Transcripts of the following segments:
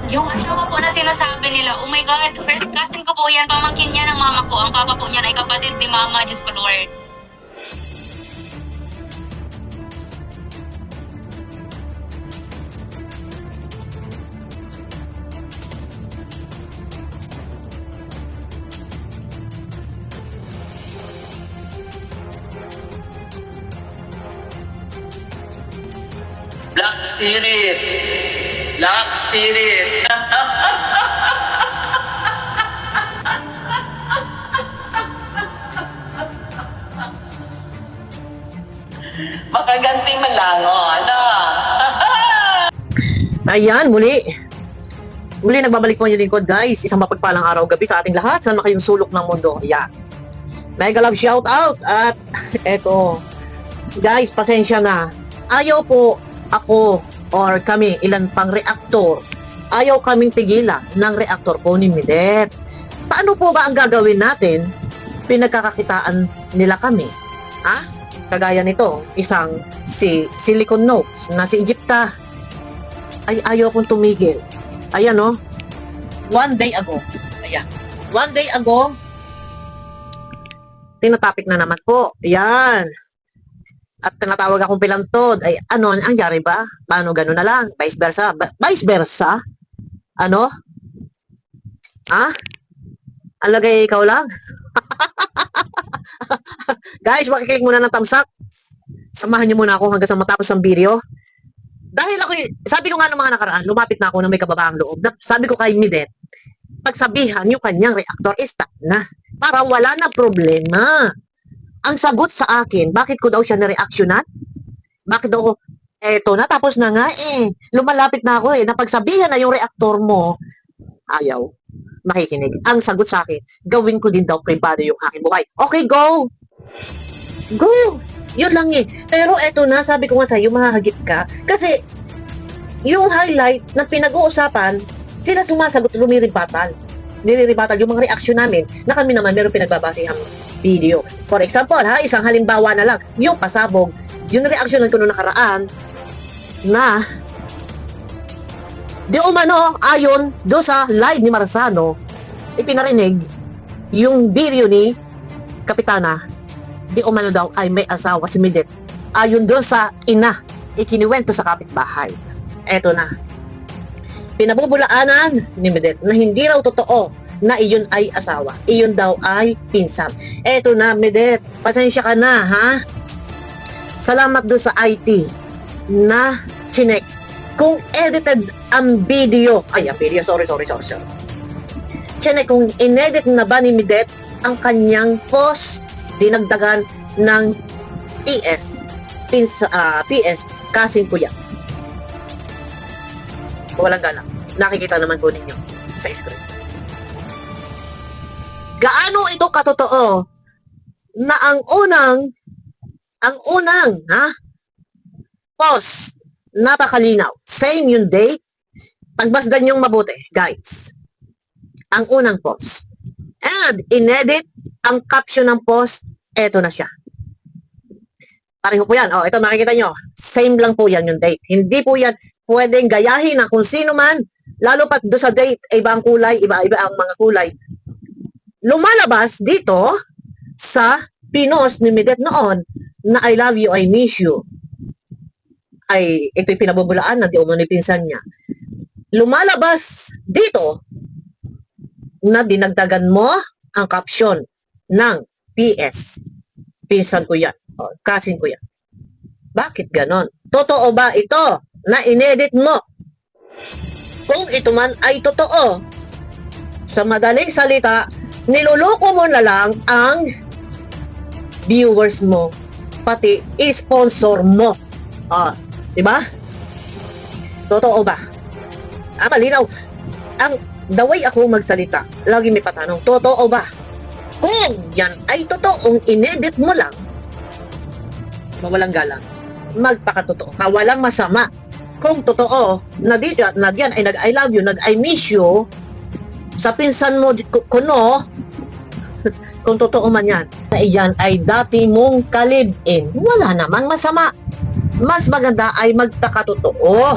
Yung asawa po na sinasabi nila, oh my God, first cousin ko po yan, pamangkin niya ng mama ko. Ang papa po niya ay kapatid ni mama, Diyos ko Lord. Black Spirit. Black Spirit. Makaganti malangon, ano? Ayan, muli. Muli nagbabalik po yung lingkod, guys. Isang mapagpalang araw gabi sa ating lahat. Saan makayong sulok ng mundo. Ayan. Mega love shout out. At eto, guys, pasensya na. Ayaw po ako or kami, ilan pang reaktor. Ayaw kaming tigilan ng reaktor po ni Midet. Paano po ba ang gagawin natin? Pinagkakakitaan nila kami. Ha? Kagaya nito, isang si Silicon Notes na si Egypta ay ayaw kong tumigil. Ayan, no? One day ago. Ayan. One day ago, tinatapik na naman po. Ayan. At tinatawag akong pilantod. Ay, ano, ang nangyari ba? Paano gano'n na lang? Vice versa? Vice versa? Ano? Ha? Ang lagay ikaw lang? Guys, makiklik muna ng thumbs up. Samahan niyo muna ako hanggang sa matapos ang video. Dahil ako, sabi ko nga ng mga nakaraan, lumapit na ako na may kababaang loob. Sabi ko kay Midet, pagsabihan yung kanyang reactor stop na. Para wala na problema. Ang sagot sa akin, bakit ko daw siya na-reactionan? Bakit daw ko, eto na, tapos na nga eh. Lumalapit na ako eh, napagsabihan na yung reactor mo. Ayaw, makikinig. Ang sagot sa akin, gawin ko din daw privado yung aking buhay. Okay, go! Go! Yun lang eh. Pero eto na, sabi ko nga sa'yo, mahahagip ka. Kasi, yung highlight na pinag-uusapan, sila sumasagot, lumiribatan. Niliribatan yung mga reaksyon namin na kami naman meron pinagbabasihang video. For example, ha, isang halimbawa na lang, yung pasabog, yung reaksyonan ko noong nakaraan na di umano, ayon do sa live ni Marzano, ipinarinig yung video ni Kapitana, di umano daw ay may asawa si Midet. Ayon do sa ina, ikiniwento sa kapitbahay. Eto na. Pinabubulaanan ni Midet na hindi raw totoo na iyon ay asawa. Iyon daw ay pinsan. Eto na, Midet. Pasensya ka na, ha? Salamat doon sa IT na chinek. Kung edited ang video, ay, ang video, sorry. Chinek kung inedit na ba ni Midet ang kanyang post, dinagdagan ng PS. PS, kasing kuya. Walang galang. Nakikita naman po ninyo sa screen. Gaano ito katotoo na ang unang post, napakalinaw. Same yung date. Pagbasdan yung mabuti, guys. Ang unang post. And inedit ang caption ng post, eto na siya. Pareho po yan. Ito makikita nyo. Same lang po yan yung date. Hindi po yan pwedeng gayahin ng kung sino man, lalo pat do sa date, iba ang kulay, iba-iba ang mga kulay. Lumalabas dito sa pinost ni Midet noon na I love you, I miss you. Ay, ito'y pinabubulaan na di umano pinsan niya. Lumalabas dito na dinagdagan mo ang caption ng PS. Pinsan ko yan. Kasin ko yan. Bakit ganon? Totoo ba ito na inedit mo? Kung ito man ay totoo, sa madaling salita, niloloko mo na lang ang viewers mo, pati sponsor mo. Diba? Totoo ba? Malinaw. The way ako magsalita, lagi may patanong, totoo ba? Kung yan ay totoong inedit mo lang, mawalang galang, magpakatotoo ka, walang masama. Kung totoo, na diyan ay nag-I love you, nag-I miss you, sa pinsan mo, kuno, kung totoo man yan, na iyan ay dati mong kalib-in, wala namang masama. Mas maganda ay magpakatotoo.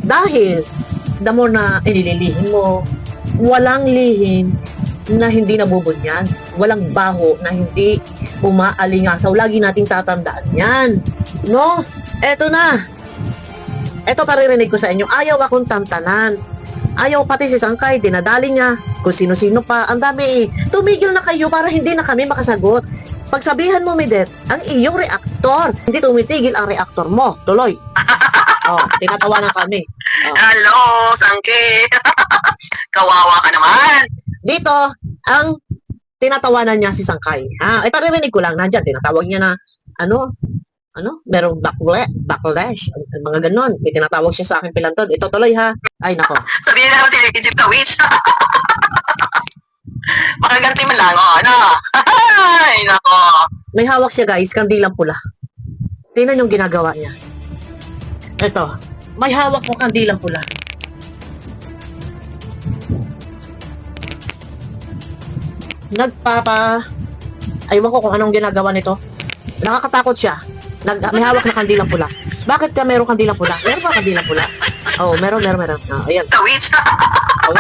Dahil, the more na inililihin mo, walang lihim na hindi nabubunyan. Walang baho na hindi umaalingasaw. Lagi nating tatandaan yan. No? Eto na. Eto paririnig ko sa inyo. Ayaw akong tantanan. Ayaw pati si Sangkay, dinadali niya. Kung sino-sino pa. Ang dami eh. Tumigil na kayo para hindi na kami makasagot. Pagsabihan mo, Midet, ang iyong reaktor. Hindi tumitigil ang reaktor mo. Tuloy. Oh, tinatawa na kami. Oh. Hello, Sangkit. Kawawa ka naman. Dito, ang tinatawanan niya si Sangkay. Ha? Ay, paririnig ko lang, nandyan, tinatawag niya na, merong backlash, mga ganon. May tinatawag siya sa akin pilantod. Ito tuloy ha. Ay, nako. Sabihin na naman si Egypt the Witch. Makaganti man lang, ano? Ay, nako. May hawak siya guys, kandilang pula. Tingnan yung ginagawa niya. Ito, may hawak mo kandilang pula. Aywan ko kung anong ginagawa nito. Nakakatakot siya. May hawak na kandilang pula. Bakit ka meron kandilang pula? Meron ba kandilang pula? Oh, meron. Oh, ayan. The Witch. Oh,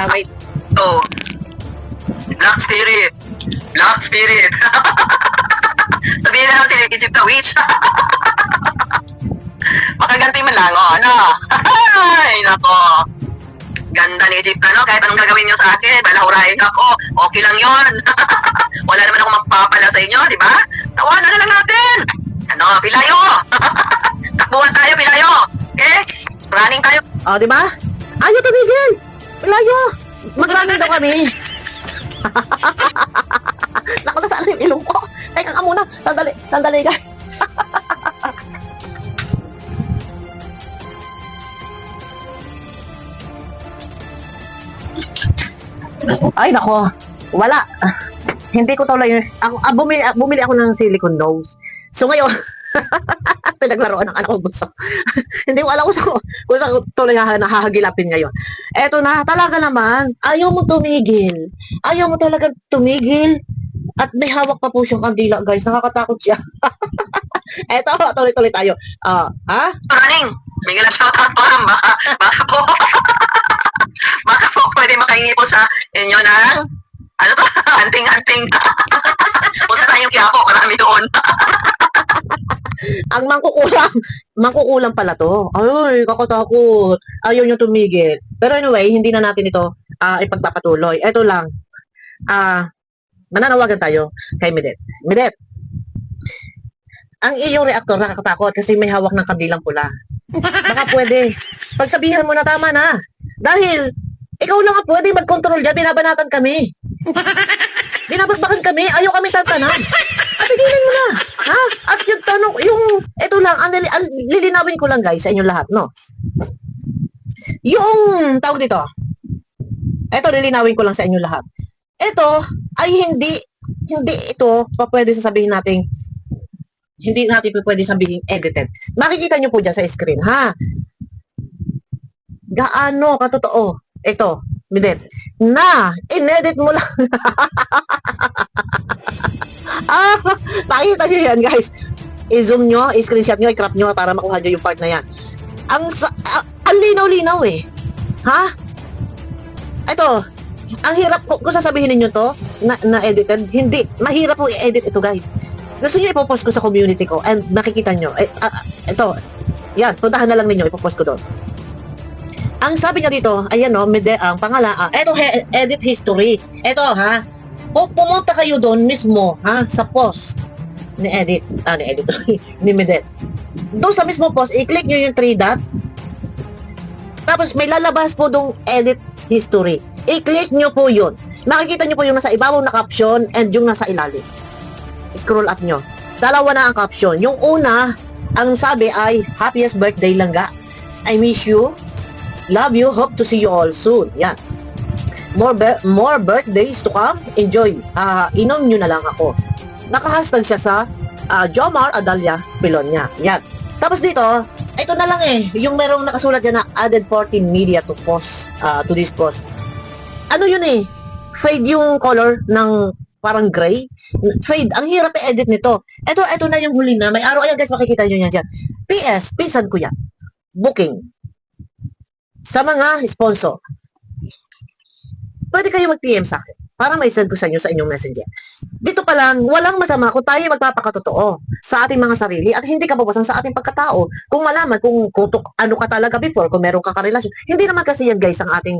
wait. Oh. Black Spirit. Black Spirit. Sabihin na naman si Egypt the Witch. Makaganti man lang, ano? Ay, nako. Ganda ni Egypt, ano? Kahit anong gagawin niyo sa akin, balahurahin ako. Okay lang yon. Wala naman ako magpapala sa inyo, di ba? Tawanan na lang natin. Ano, Pilayo? Takbuhan tayo, Pilayo. Okay? Running tayo. Oh, di ba? Ayaw tumigil! Layo! Mag-running daw kami. Naku, nasaan yung ilong ko? Teka ka muna. Sandali guys. Ay, nako. Wala. Hindi ko tuloy. Bumili ako ng silicone nose. So ngayon, pinaglaruan ng anak ko gusto. Hindi ko alam kung saan tuloy nahahagilapin ngayon. Eto na, talaga naman, ayaw mo tumigil. Ayaw mo talaga tumigil. At may hawak pa po siyang kandila, guys. Nakakatakot siya. Eto, tuloy-tuloy tayo. Ha? Running. Bigyan na shoutout pa. Baka po pwede makahingi po sa inyo ng ano to? Anting-anting. Punta tayong Quiapo, marami doon. Ang mangkukulam pala to. Ay, kakatakot. Ayaw niyo tumigil. Pero anyway, hindi na natin ito ipagpapatuloy. Ito lang. Mananawagan tayo kay Midet. Midet, ang iyong reaktor nakakatakot kasi may hawak ng kandilang pula. Baka pwede. Pagsabihan mo na tama na. Dahil, ikaw lang ang pwede mag-control dyan. Binabanatan kami. Binabagbakan kami. Ayaw kami tantanan. At tigilin mo na. Ha? At yung tanong, ito lang, lilinawin ko lang guys sa inyo lahat, no? Yung, tawag dito. Ito, lilinawin ko lang sa inyo lahat. Ito, ay hindi ito, pwede sasabihin natin, hindi natin pwede sabihin edited. Makikita nyo po dyan sa screen, ha? Gaano katotoo? Ito, Midet, na inedit mo lang. Makikita nyo yan, guys. I-zoom nyo, i-screenshot nyo, i-crop nyo para makuha nyo yung part na yan. Ang linaw-linaw eh. Ha? Ito, ang hirap po, kung sasabihin ninyo to, na edited, hindi, mahirap po i-edit ito, guys. Gusto nyo ipopost ko sa community ko and makikita nyo, ito, yan, puntahan na lang ninyo, ipopost ko doon. Ang sabi niya dito, ayan o, ang pangalan, eto edit history. Eto ha, pumunta kayo doon mismo, ha, sa post ni ni Midet. Doon sa mismo post, i-click nyo yung 3 dot, tapos may lalabas po doong edit history. I-click nyo po yun. Makikita nyo po yung nasa ibabaw na caption and yung nasa ilalim. Scroll up nyo. Dalawa na ang caption. Yung una, ang sabi ay, happiest birthday langga. I miss you. Love you. Hope to see you all soon. Yan. More birthdays to come. Enjoy. Inom nyo na lang ako. Naka-hashtag siya sa Jomar Adalia Pilonya. Yan. Tapos dito, ito na lang eh. Yung merong nakasulat dyan na added 14 media to post, to this post. Ano yun eh? Fade yung color ng parang gray. Fade. Ang hirap i-edit nito. Ito na yung huli na. May araw. Ayan guys, makikita nyo yan dyan. PS, pinsan ko yan. Booking. sa mga sponsor, pwede kayo mag-PM sa akin para may send ko sa inyo sa inyong messenger. Dito pa lang, walang masama kung tayo magpapakatotoo sa ating mga sarili at hindi kababasan sa ating pagkatao. Kung malaman kung ano ka talaga before, kung meron ka karelasyon. Hindi naman kasi yan guys ang ating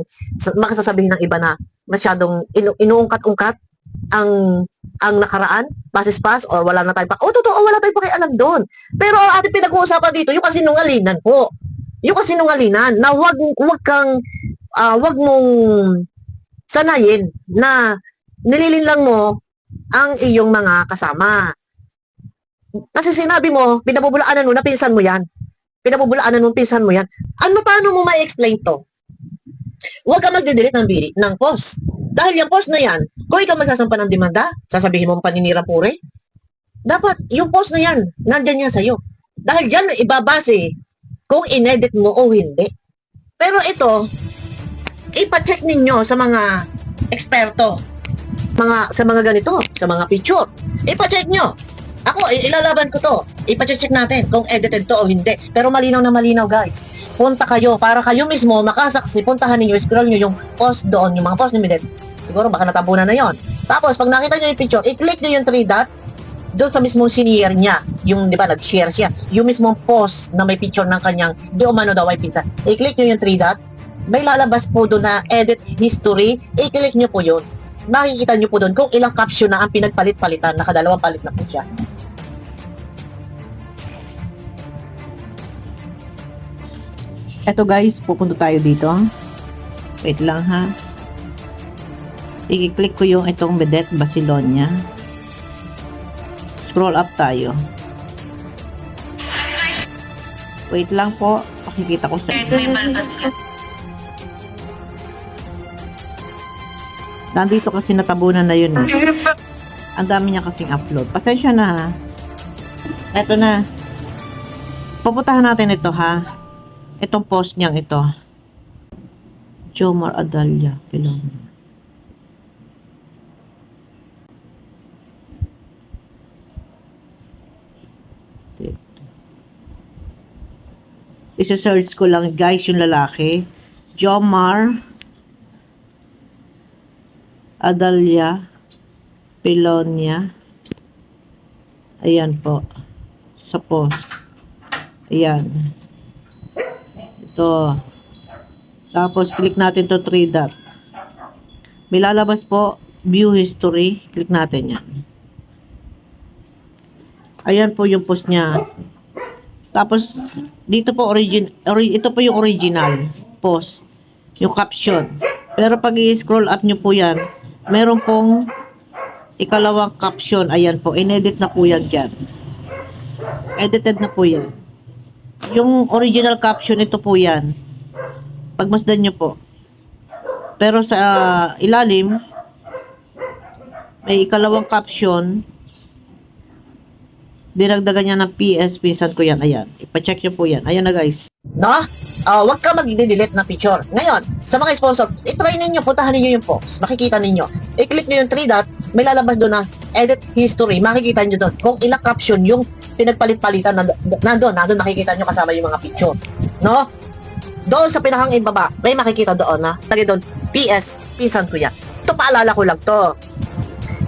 makasasabihin ng iba na masyadong inuungkat-ungkat ang nakaraan, pasis-pas, or wala na tayong totoo, wala tayong pakialam doon. Pero ang ating pinag-uusapan dito, yung kasinungalingan po. Yung kasinungalingan na wag mong sanayin na nililinlang mo ang iyong mga kasama. Kasi sinabi mo, pinabubulaanan mo na pinsan mo yan. Pinabubulaanan mo, pinsan mo yan. Paano mo ma-explain to? Huwag ka magdidelete ng post. Dahil yung post na yan, kung ikaw magsasampa ng demanda, sasabihin mo paninira pure, dapat yung post na yan, nandyan yan sa'yo. Dahil yan ibabase kung inedit mo o hindi. Pero ito, ipacheck ninyo sa mga eksperto, sa mga ganito, sa mga picture. Ipacheck nyo. Ako, ilalaban ko to. Ipacheck natin kung edited to o hindi. Pero malinaw na malinaw, guys. Punta kayo para kayo mismo makasaksi. Puntahan ninyo, scroll nyo yung post doon, yung mga post ni Midet. Siguro baka natabunan na yon. Tapos, pag nakita nyo yung picture, i-click nyo yung 3 dot doon sa mismong sinishare niya. Yung, di ba, nag-share siya. Yung mismong post na may picture ng kanyang di umano daw ay pinsan. I-click nyo yung 3 dot. May lalabas po doon na edit history. I-click nyo po yun. Makikita nyo po doon kung ilang caption na ang pinagpalit-palitan. Nakadalawang palit na po siya. Eto guys, pupunta tayo dito. Wait lang ha. I-click ko yung itong Medet Basilonia. Scroll up tayo. Wait lang po. Pakikita ko sa inyo. Nandito kasi natabunan na yun. Ang dami niya kasing upload. Pasensya na ha. Eto na. Pupuntahan natin ito ha. Itong post niyang ito. Jomar Adalia. Pilon. Isa-search ko lang guys yung lalaki. Jomar Adalia Pilonia. Ayan po. Sa post. Ayan. Ito. Tapos, click natin to 3 dot. May lalabas po, view history. Click natin yan. Ayan po yung post niya. Tapos, dito po, ito po yung original post. Yung caption. Pero pag i-scroll up nyo po yan, meron pong ikalawang caption. Ayan po, inedit na po yan dyan. Edited na po yan. Yung original caption, ito po yan. Pagmasdan nyo po. Pero sa ilalim, may ikalawang caption. Dinagdagan niya ng PS, pinsan ko yan. Ayan. Ipacheck nyo po yan. Ayan na guys. No? Huwag ka mag-delete na picture. Ngayon, sa mga sponsor, i-try ninyo, puntahan ninyo yung post. Makikita ninyo. I-click nyo yung 3 dot, may lalabas doon na edit history. Makikita nyo doon. Kung ilang caption yung pinagpalit-palitan, nandun makikita nyo kasama yung mga picture. No? Doon sa pinakang ibaba, may makikita doon na lagi doon, PS, pinsan ko yan. Ito, paalala ko lang to.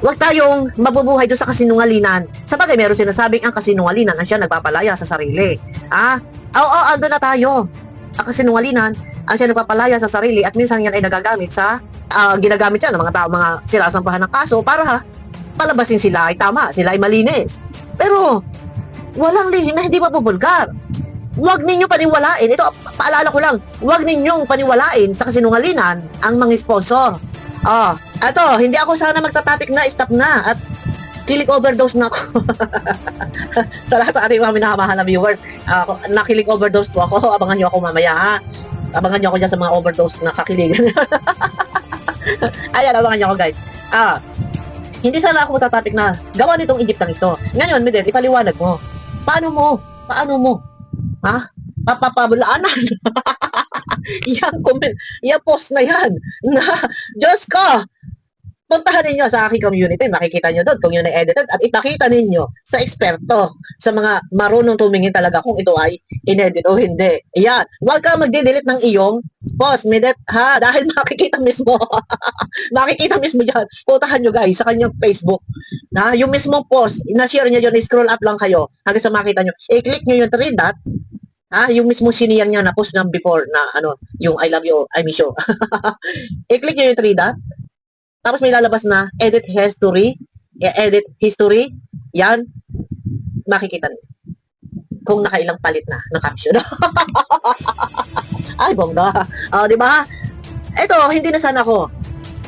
Huwag tayong mabubuhay doon sa kasinungalingan. Sabagay, meron sinasabing ang kasinungalingan ang siya nagpapalaya sa sarili. Oo, ando na tayo. Ang kasinungalingan ang siya nagpapalaya sa sarili at minsan yan ay nagagamit sa ginagamit yan ng mga tao, mga sinasampahan ng kaso para palabasin sila ay tama, sila ay malinis. Pero walang lihim na hindi mabubulgar. Huwag ninyo paniwalain. Ito, paalala ko lang, huwag ninyong paniwalain sa kasinungalingan ang mga sponsor. Ito, hindi ako sana magta-topic na, stop na. At kilig overdose na ako. Sa lahat ng ating mga minamahal na viewers, nakilig overdose po ako. Abangan nyo ako mamaya, ha? Abangan nyo ako dyan sa mga overdose na kakiligan. Ayan, abangan nyo ako, guys. Hindi sana ako magta-topic na gawa nitong Egypt ng ito. Ngayon, Medet, ipaliwanag mo. Paano mo? Papapabulaanan. Yan comment, yan post na yan. Na, Diyos ko, puntahan ninyo sa aking community, makikita nyo doon kung yun ay edited at ipakita ninyo sa eksperto, sa mga marunong tumingin talaga kung ito ay inedit o hindi. Ayan, huwag ka magde-delete ng iyong post, Midet, ha, dahil makikita mismo, makikita mismo dyan, puntahan nyo guys sa kanyang Facebook, na yung mismong post, na-share nyo yun, scroll up lang kayo, hanggang sa makita nyo, i-click nyo yung 3 dot, ha, yung mismo siniyang niya na post ng before na ano, yung I love you, I miss you. I-click nyo yung 3 dot, tapos may lalabas na edit history, yan, makikita nyo. Kung nakailang palit na ng caption. Ay, bongga. Di ba? Ito, hindi na sana ako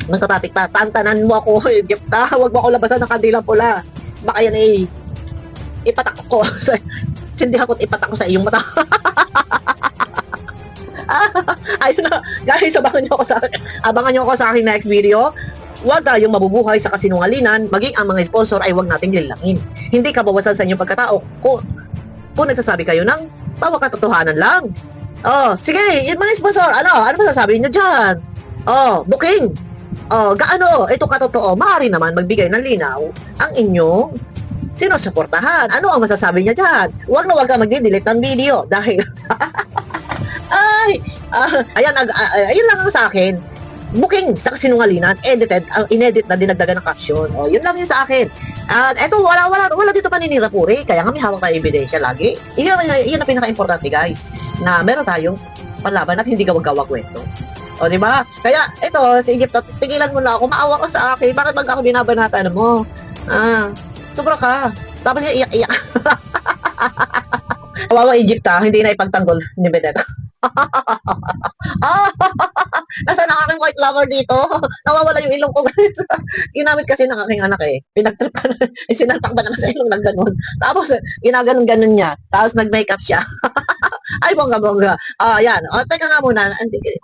nagka-topic pa. Tantanan mo ako, Gipta. Huwag mo ako labasan ng kandilang pula. Baka yan ipatak ko. Sindihan ko at ipatak ko sa iyong mata. Ayun na. Guys, abangan nyo ako sa aking next video. Huwag tayong mabubuhay sa kasinungalingan, maging ang mga sponsor ay huwag nating lilangin. Hindi kabawasan sa inyong pagkatao kung nagsasabi kayo ng bawa katotohanan lang. Sige, yung mga sponsor, ano masasabi niyo dyan? Booking. Gaano, ito katotoo, maaari naman magbigay ng linaw ang inyong sinusuportahan. Ano ang masasabi niya dyan? Huwag na huwag ka mag-delete ng video dahil ayun lang ang sa akin. Booking sa kasinungalingan, inedit na dinagdagan ng caption. Yun lang yun sa akin. At eto, wala dito paninira puri, kaya nga may hawak tayo ebidensya lagi. Yun ang pinaka-importante guys, na meron tayong panlaban at hindi gawag-gawag kwento. Di ba? Kaya ito, si Egypt, tigilan mo na ako, maawa ka sa akin, bakit mag ako binabanatan mo? Sobra ka. Tapos iyak-iyak. Kawawa Egypt hindi na ipagtanggol ni Bedet. Nasaan ang aking white lover dito? Nawawala yung ilong ko guys. Ginamit kasi ng aking anak Pinagtripan, sinantakban na sa ilong ng ganun. Tapos ginaganon-ganon niya. Tapos nag-makeup siya. Ay, bongga-bongga. Yan. Teka nga muna.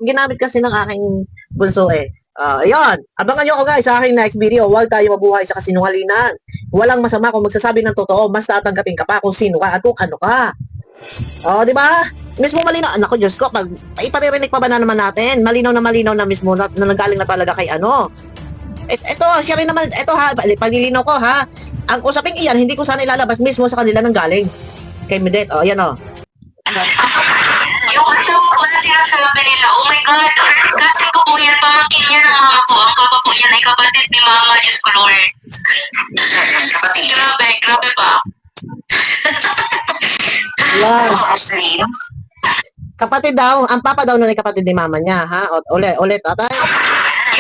Ginamit kasi ng aking bunso Ayan. Abangan nyo ako guys sa aking next video. Huwag tayo mabuhay sa kasinungalingan. Walang masama kung magsasabi ng totoo. Mas tatanggapin ka pa kung sino ka at kung ano ka. Di ba? Mismo malinaw. Nako, Diyos ko, pag iparirinig pa ba na naman natin? Malinaw na mismo na nanggaling na talaga kay ano. Ito, siya rin naman, ito ha, palilinaw ko ha. Ang usaping iyan, hindi ko sana ilalabas mismo sa kanila nanggaling. Kay Midet, yan Yung asawa ko na sinasabi nila, oh my God, kasi ko po yan, pamangkin niya ng mama ko. Ang papa po yan ay kapatid ni mama, Diyos ko Lord. Kapatid, grabe ba? Yan. Muslim? Kapatid daw, ang papa daw nun ay kapatid ni mama niya, ha? Ulit, atay.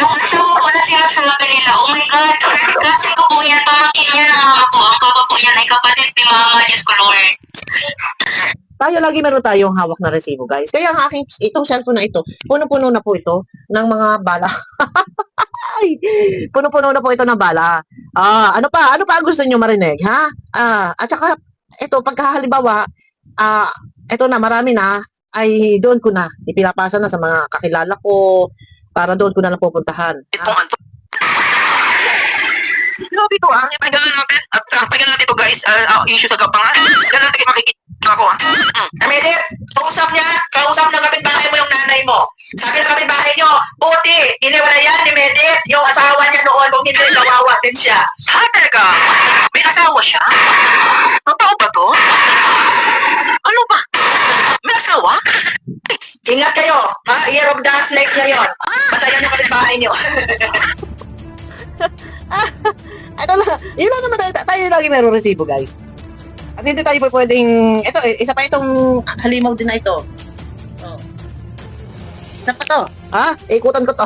Yung asawa ko na sinasabi nila, oh my God, kasi ko po yan, pamangkin niya ng mama ko. Ang papa po yan ay kapatid ni mama, Diyos ko Lord. Tayo lagi meron tayong hawak na resibo, guys. Kaya ang itong cellphone na ito, puno-puno na po ito ng mga bala. Puno-puno na po ito ng bala. Ano pa ang gusto niyo marinig, ha? At saka, ito, pagkahalimbawa, ito na, marami na, ay doon ko na, ipinapasa na sa mga kakilala ko, para doon ko na lang pupuntahan. Grabe ko ipagano natin. At pagano natin ito guys, issue sa gapangan. Ganun natin makikita ako Amedit, kausap ng kapitbahay mo yung nanay mo. Sabi ng kapitbahay nyo, buti, iniwala yan ni Medit, yung asawa niya noon, kung hindi nawawa din siya. Talaga? May asawa siya? Totoo ba to? Ano ba? May asawa? Ingat kayo, year of the snake ngayon. Batayan yung kapitbahay nyo. Ito na, yun lang naman tayo lagi meron resibo, guys. At hindi tayo pwedeng, ito, isa pa itong halimaw din na ito. Isa pa to. Ikutan ko to.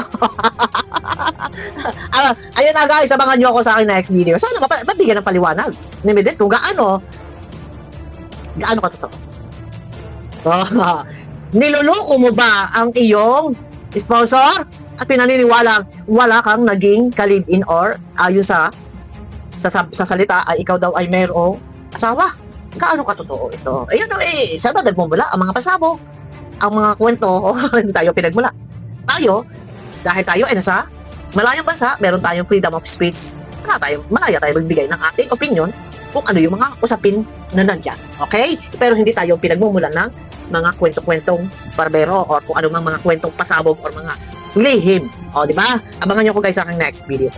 Ayun na guys, abangan nyo ako sa akin next video. Sana mabigyan ng paliwanag ni Medit kung gaano ka totoo. Niloloko mo ba ang iyong sponsor at pinaniniwalang wala kang naging ka-live-in or ayon sa salita ay ikaw daw ay mayroong asawa? Gaano ka totoo ito? Ayun saan ba nagmumula ang mga pasabog? Ang mga kwento, hindi tayo pinagmula. Tayo, dahil tayo ay nasa malayang bansa, meron tayong freedom of speech. Malaya tayo magbigay ng ating opinion kung ano yung mga usapin na nandyan. Okay? Pero hindi tayo pinagmumulan ng mga kwento-kwentong barbero or kung ano mga kwentong pasabog or mga lihim. Di ba? Abangan nyo ko guys sa aking next video.